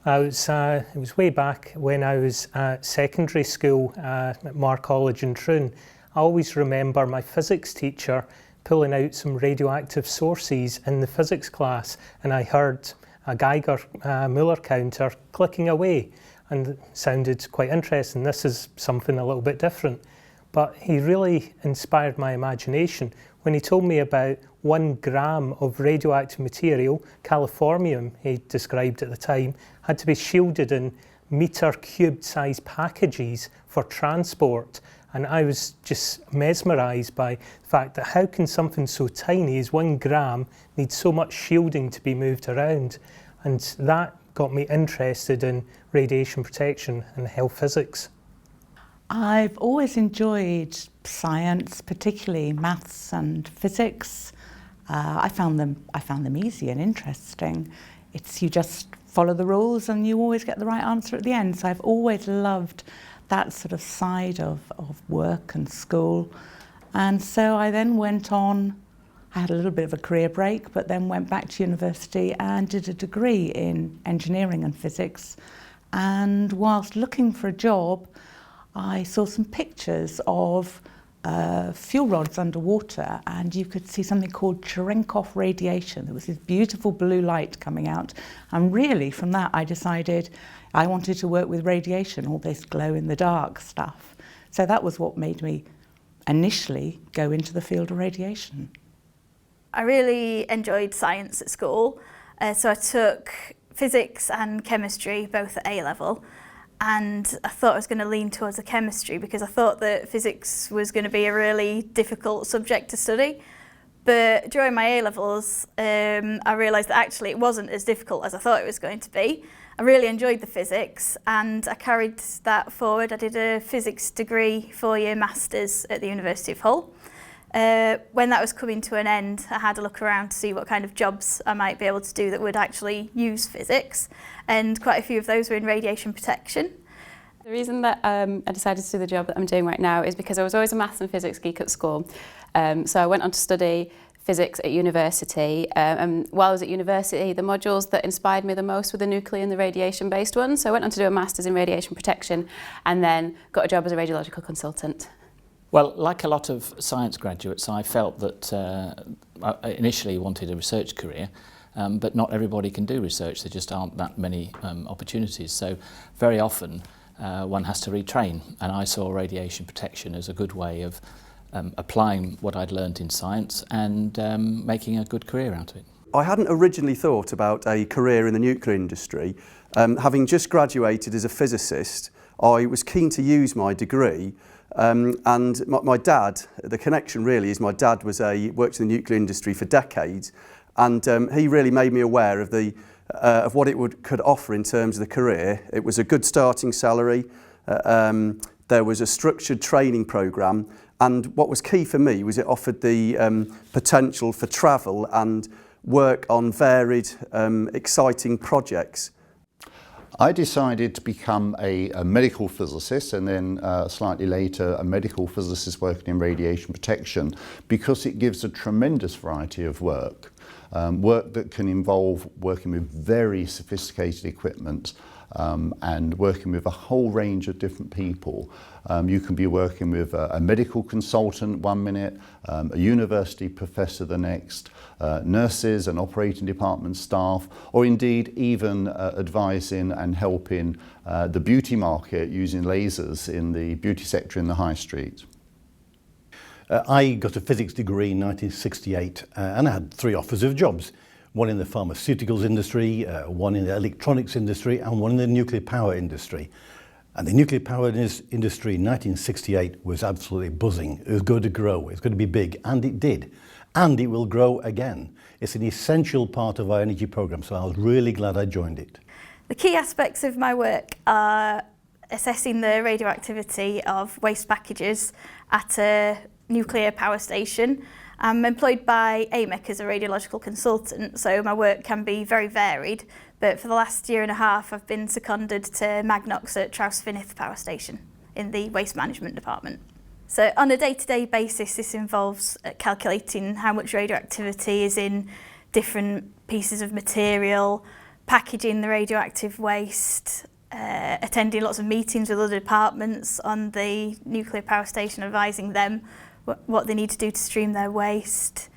It was way back when I was at secondary school at Mar College in Troon. I always remember my physics teacher pulling out some radioactive sources in the physics class, and I heard a Geiger Muller counter clicking away, and it sounded quite interesting. This is something a little bit different. But he really inspired my imagination when he told me about 1 gram of radioactive material, californium he described at the time, had to be shielded in metre cubed size packages for transport. And I was just mesmerised by the fact that how can something so tiny as 1 gram need so much shielding to be moved around? And that got me interested in radiation protection and health physics. I've always enjoyed science, particularly maths and physics. I found them easy and interesting. You just follow the rules and you always get the right answer at the end. So I've always loved that sort of side of work and school. And so I then went on, I had a little bit of a career break, but then went back to university and did a degree in engineering and physics. And whilst looking for a job, I saw some pictures of fuel rods underwater, and you could see something called Cherenkov radiation. There was this beautiful blue light coming out, and really from that I decided I wanted to work with radiation, all this glow-in-the-dark stuff. So that was what made me initially go into the field of radiation. I really enjoyed science at school, so I took physics and chemistry both at A-level. And I thought I was going to lean towards the chemistry because I thought that physics was going to be a really difficult subject to study. But during my A-levels, I realised that actually it wasn't as difficult as I thought it was going to be. I really enjoyed the physics and I carried that forward. I did a physics degree, 4-year masters at the University of Hull. When that was coming to an end, I had a look around to see what kind of jobs I might be able to do that would actually use physics, and quite a few of those were in radiation protection. The reason that I decided to do the job that I'm doing right now is because I was always a maths and physics geek at school. So I went on to study physics at university, and while I was at university, the modules that inspired me the most were the nuclear and the radiation-based ones. So I went on to do a masters in radiation protection and then got a job as a radiological consultant. Well, like a lot of science graduates, I felt that I initially wanted a research career, but not everybody can do research. There just aren't that many opportunities. So very often one has to retrain, and I saw radiation protection as a good way of applying what I'd learned in science and making a good career out of it. I hadn't originally thought about a career in the nuclear industry. Having just graduated as a physicist, I was keen to use my degree. And my dad, the connection really is my dad worked in the nuclear industry for decades, and he really made me aware of what it could offer in terms of the career. It was a good starting salary, there was a structured training programme, and what was key for me was it offered the potential for travel and work on varied, exciting projects. I decided to become a medical physicist and then slightly later a medical physicist working in radiation protection because it gives a tremendous variety of work. Work that can involve working with very sophisticated equipment and working with a whole range of different people. You can be working with a medical consultant 1 minute, a university professor the next, nurses and operating department staff, or indeed even advising and helping the beauty market using lasers in the beauty sector in the high street. I got a physics degree in 1968 and I had 3 offers of jobs. One in the pharmaceuticals industry, one in the electronics industry and one in the nuclear power industry. And the nuclear power industry in 1968 was absolutely buzzing. It was going to grow, it's going to be big, and it did. And it will grow again. It's an essential part of our energy programme, so I was really glad I joined it. The key aspects of my work are assessing the radioactivity of waste packages at a nuclear power station. I'm employed by AMEC as a radiological consultant, so my work can be very varied, but for the last 1.5 years I've been seconded to Magnox at Trawsfynydd Power Station in the Waste Management Department. So on a day-to-day basis this involves calculating how much radioactivity is in different pieces of material, packaging the radioactive waste, attending lots of meetings with other departments on the nuclear power station, advising them what they need to do to stream their waste,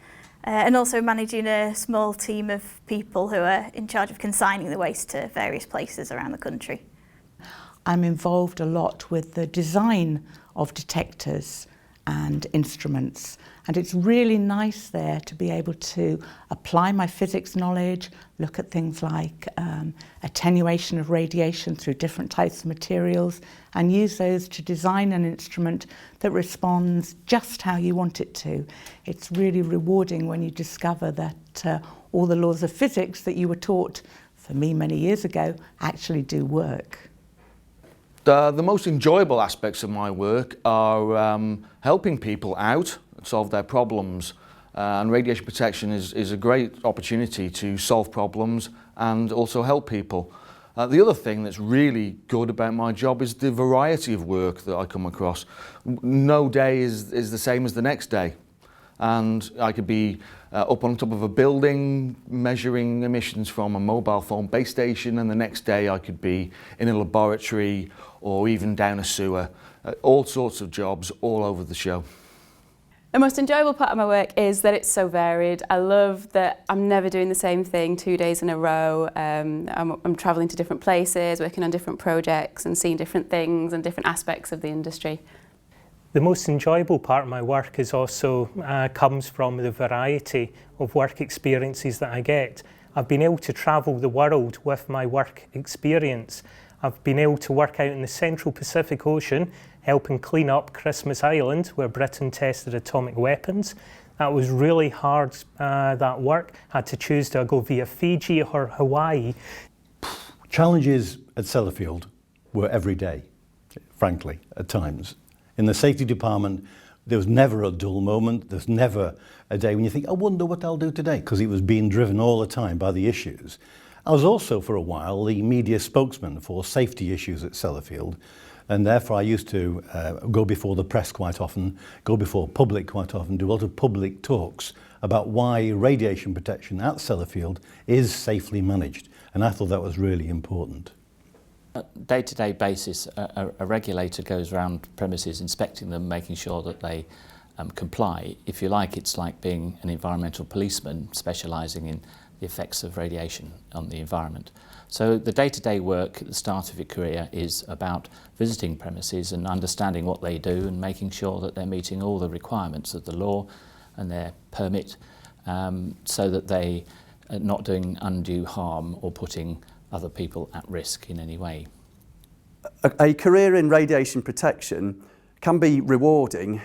and also managing a small team of people who are in charge of consigning the waste to various places around the country. I'm involved a lot with the design of detectors and instruments, and it's really nice there to be able to apply my physics knowledge, look at things like attenuation of radiation through different types of materials, and use those to design an instrument that responds just how you want it to. It's really rewarding when you discover that all the laws of physics that you were taught, for me many years ago, actually do work. The most enjoyable aspects of my work are helping people out, solve their problems, and radiation protection is a great opportunity to solve problems and also help people. The other thing that's really good about my job is the variety of work that I come across. No day is the same as the next day, and I could be up on top of a building measuring emissions from a mobile phone base station, and the next day I could be in a laboratory or even down a sewer. All sorts of jobs all over the show. The most enjoyable part of my work is that it's so varied. I love that I'm never doing the same thing 2 days in a row. I'm travelling to different places, working on different projects and seeing different things and different aspects of the industry. The most enjoyable part of my work is also comes from the variety of work experiences that I get. I've been able to travel the world with my work experience. I've been able to work out in the Central Pacific Ocean, helping clean up Christmas Island, where Britain tested atomic weapons. That was really hard, that work. I had to choose, do I go via Fiji or Hawaii? Challenges at Sellafield were every day, frankly, at times. In the safety department, there was never a dull moment. There's never a day when you think, I wonder what I'll do today, because it was being driven all the time by the issues. I was also, for a while, the media spokesman for safety issues at Sellafield, and therefore I used to go before the press quite often, go before public quite often, do a lot of public talks about why radiation protection at Sellafield is safely managed, and I thought that was really important. On a day-to-day basis, a regulator goes around premises inspecting them, making sure that they comply. If you like, it's like being an environmental policeman specialising in the effects of radiation on the environment. So the day-to-day work at the start of your career is about visiting premises and understanding what they do and making sure that they're meeting all the requirements of the law and their permit, so that they are not doing undue harm or putting other people at risk in any way. A career in radiation protection can be rewarding.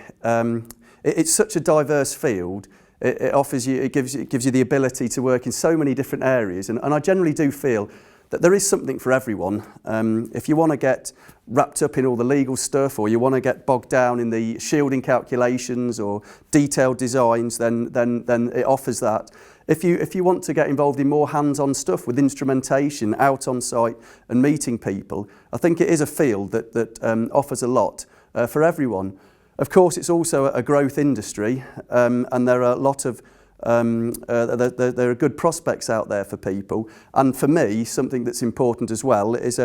It's such a diverse field. It gives you the ability to work in so many different areas, and I generally do feel that there is something for everyone. If you want to get wrapped up in all the legal stuff, or you want to get bogged down in the shielding calculations or detailed designs, then it offers that. If you want to get involved in more hands-on stuff with instrumentation, out on site and meeting people, I think it is a field that offers a lot for everyone. Of course, it's also a growth industry, and there are a lot of there are good prospects out there for people. And for me, something that's important as well is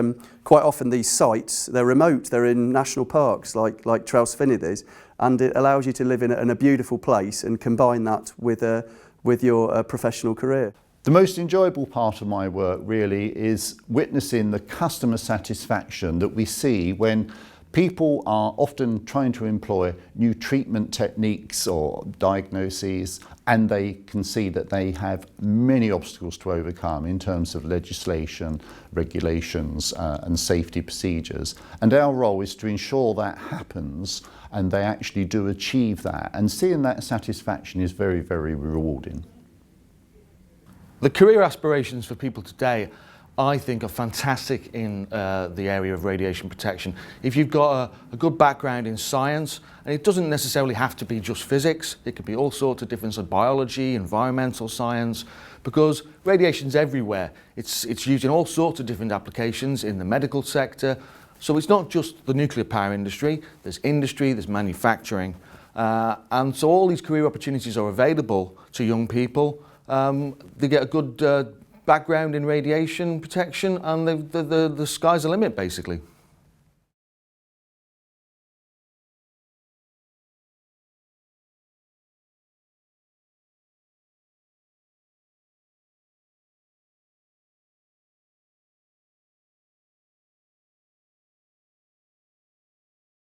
quite often these sites, they're remote, they're in national parks like Trawsfynydd is, and it allows you to live in a beautiful place and combine that with your professional career. The most enjoyable part of my work really is witnessing the customer satisfaction that we see when people are often trying to employ new treatment techniques or diagnoses, and they can see that they have many obstacles to overcome in terms of legislation, regulations and safety procedures. And our role is to ensure that happens and they actually do achieve that. And seeing that satisfaction is very, very rewarding. The career aspirations for people today, I think, are fantastic in the area of radiation protection. If you've got a good background in science, and it doesn't necessarily have to be just physics, it could be all sorts of different biology, environmental science, because radiation's everywhere. It's used in all sorts of different applications in the medical sector. So it's not just the nuclear power industry, there's manufacturing. And so all these career opportunities are available to young people. They get a good background in radiation protection, and the sky's the limit basically.